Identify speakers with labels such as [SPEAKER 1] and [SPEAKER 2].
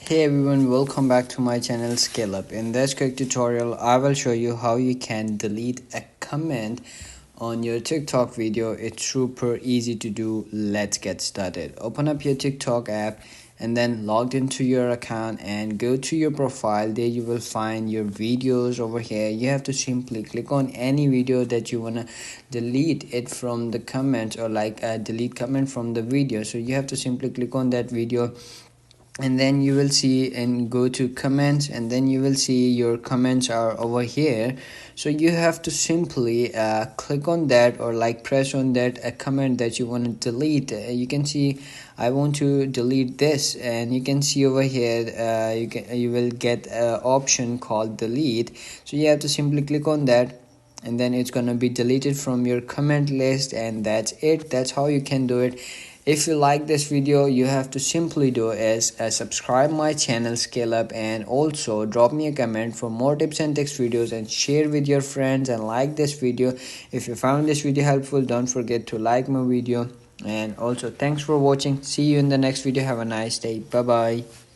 [SPEAKER 1] Hey everyone, welcome back to my channel Scale Up. In this quick tutorial, I will show you how you can delete a comment on your TikTok video. It's super easy to do. Let's get started. Open up your TikTok app and then log into your account and go to your profile. There you will find your videos over here. You have to simply click on any video that you want to delete it from the comments, or like delete comment from the video. So you have to simply click on that video, and then you will see and go to comments, and then you will see your comments are over here. So you have to simply click on that, or like press on that a comment that you want to delete. You can see I want to delete this, and you can see over here you will get an option called delete. So you have to simply click on that, and then it's gonna be deleted from your comment list, and that's it. That's how you can do it. If you like this video, you have to simply do is subscribe my channel Scale Up, and also drop me a comment for more tips and tricks videos, and share with your friends, and like this video. If you found this video helpful, don't forget to like my video. And also thanks for watching. See you in the next video. Have a nice day. Bye bye.